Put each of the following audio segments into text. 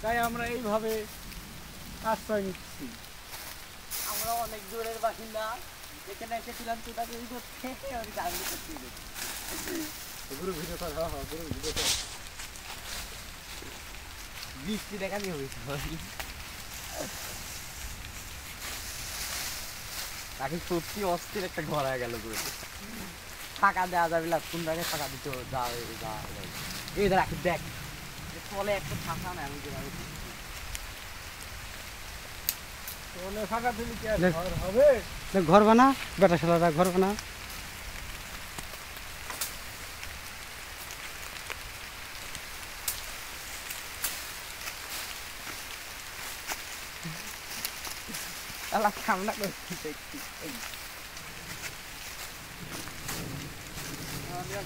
তাই আমরা এইভাবে আশ্রয় নিচ্ছি। আমরা অনেক দূরের বাসিন্দা, এখানে এসেছিলাম তোটা তৈরি করতে, আমি চাকরি করতে গুরু ভিডিও কর, হ্যাঁ গুরু ভিডিও কর। বৃষ্টি দেখা দিয়ে হয়েছে তাকে সত্যি অস্থির একটা ঘর হয়ে গেল পুরো। টাকা দেওয়া যাবে না, কোন জায়গায় টাকা দিতে যাবে এই রাখি দেখ চলে একটা ফাঁকা না আমি যেভাবে ওনে ফাঁকা দিলে কি আর ঘর হবে? ঘর বানা বেটা ছেলেরা, ঘর বানা। আল্লাহ কামনা করছি দেখছি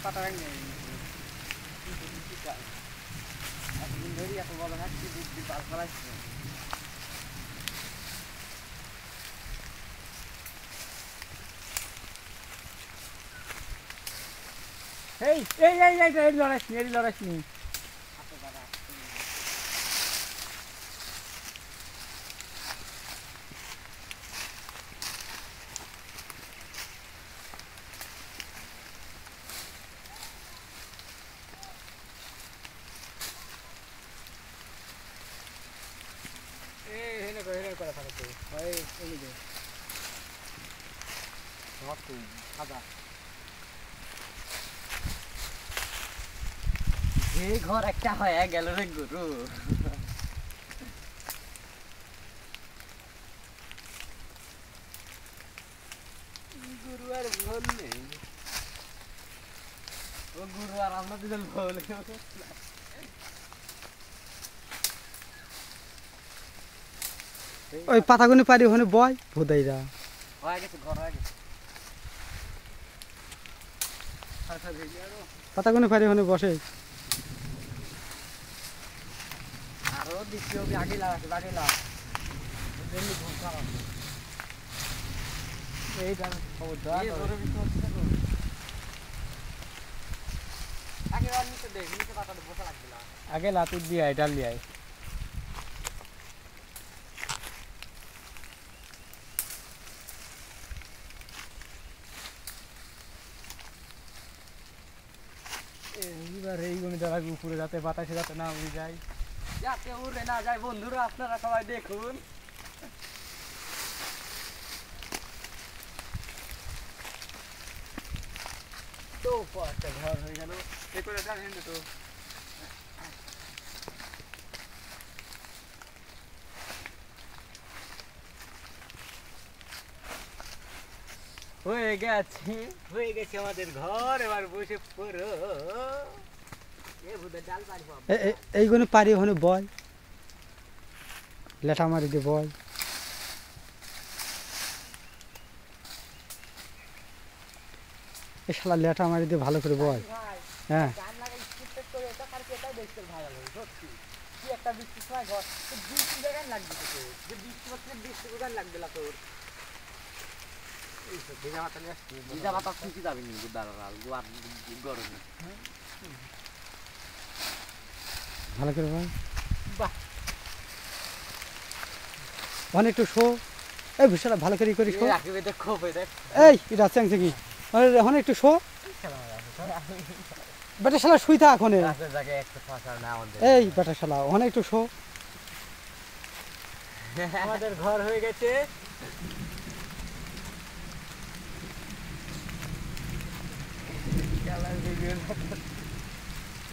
পাতা রাখি একদিন ধরে এত বড় হাঁটছি বুদ্ধি পাল ফেলাইছে। এই এই এই এই এই লড়াইস নি, এই লড়াইস নি। এই হেনে করে ফাটাতে ভাই, এই যে ধর তুই সাদা যে ঘর একটা হয়ে গেল রে গুরু। গুরু আর ভুল নেই, ও গুরু আর আমরা দুজন ভুল। ওই পাতাগুনি পারি ওখানে বয় ভোদাইরা হয়ে গেছে, ঘর হয়ে গেছে। পাতাগুনি পারি ওখানে বসে। আরো দ্বিতীয় আগে লাগাচ্ছে, আগে লাগ এইটা খবর দাও। আগে আর নিচে দেখ, নিচে পাতাটা বসা লাগবে না। আগে লাতুর দিয়ে আয়, ডাল দিয়ে আয়। এইবার এইগুলো দেওয়া উপরে যাতে বাতাসে যাতে না উড়ে যায়। যাতে উড়ে না যায় বন্ধুরা, আপনারা সবাই দেখুন। তো একটা ঘর হয়ে গেল, এ করে জানেন তো। হয়ে গেছে আমাদের ঘর, এবার বসে পড়ো। এ ভূতের ডাল পারবো এইগুলো পারি ওখানে বয়, লেঠা মারি দিয়ে বয়। এই শালা লেঠা মারি দিয়ে ভালো করে বয়। হ্যাঁ গান লাগাই স্কিপ করে এটা আর কি, এটাই দেখতে ভালো লাগে সত্যি। কি একটা বৃষ্টির সময় ঘর তো বৃষ্টি জায়গায় লাগবে তো, যে বৃষ্টি হচ্ছে বৃষ্টি কোথায় লাগবে না তোর। ভিজা মাথা নিয়ে আসছি, ভিজা পাতা শুকিয়ে যাবে কিন্তু দাঁড়াল গরমে। ভালো করে বয়। বাহ ওখানে একটু শো, এই ভুষাটা ভালো করে করি শো। রাখবে দেখ খুব দেখ এই এটা চাংছে কি ওখানে একটু শো। বেটা শালা শুই থাক ওখানে। রাতের জায়গায় একটা ফাঁকা না আমাদের। এই বেটা শালা ওখানে একটু শো। আমাদের ঘর হয়ে গেছে।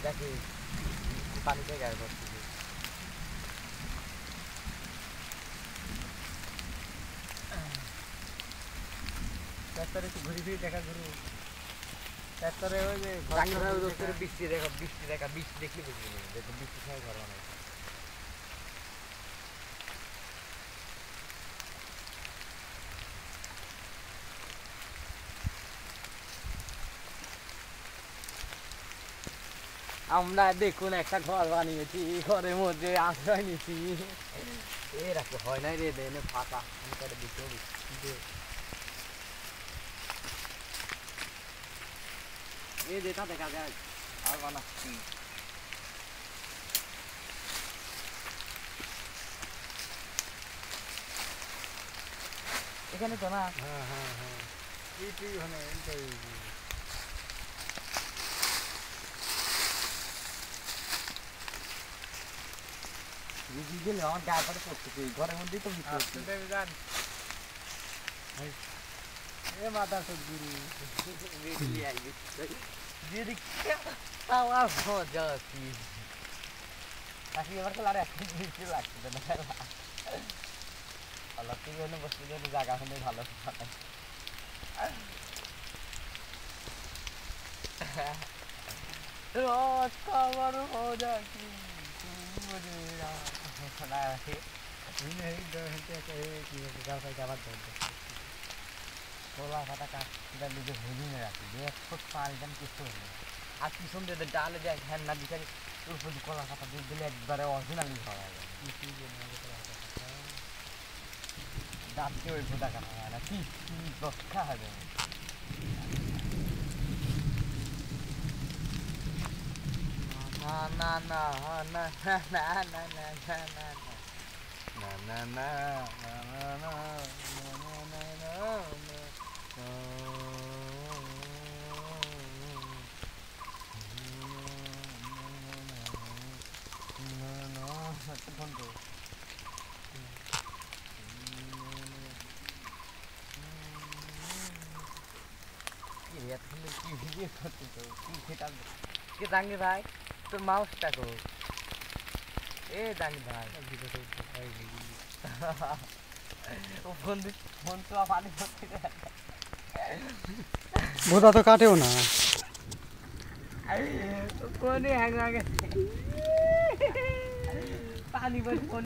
দেখি পানি থেকে আর করছি রাস্তায় একটু ঘুরি ফিরে দেখা ঘুরু। রাস্তায় ওই যে বৃষ্টি দেখা, বৃষ্টি দেখা, বৃষ্টি দেখলে বুঝবি না দেখো বৃষ্টির সময় ঘর বানাই। আমরা দেখুন একটা ঘর বানিয়েছি, ঘরের মধ্যে আশ্রয় নিয়েছি। এরকম হয় নাই রে, দেনে ফাঁকা আমি তাহলে দিতে হবে। এই যেটা দেখা যায় আর বানাচ্ছি। এখানে তো না হ্যাঁ হ্যাঁ হ্যাঁ এইটাই মানে এইটাই বুঝি গেলে আমার গায়ে পরে পড়তেছে ঘরের মধ্যেই তো ভিতরে আসতে দেবে জান এ মাথা সদ্গুরু বেরিয়ে আইবে যদি আমার মজা কি তাকে এবার তো আর একটু বেশি লাগছে না আল্লাহ তুই ওখানে বসতে গেলে জায়গা হলে ভালো রোজ খাবার মজা কি কলা পাতা কাঠটা নিজে ভুলিয়ে রাখি একশো পাল্টান কিছু হলো আর পিছন দিয়ে ডালে দেয় ঘ্যান না দিতে তোর প্রতি কলা পাতা দিয়ে দিলে একবারে অরিজিনালি হওয়া যায় দাঁতকে ওই ফোটা কাটা হয় না কি রক্ষা হবে না না না না না না না না না না na na na na na na na na ভাই তোর মাউসটা কো এ জাঙ্গি ভাই ফোন তো পানি ভোদা তো কাটেও না ফোনে হ্যাং লাগে পানি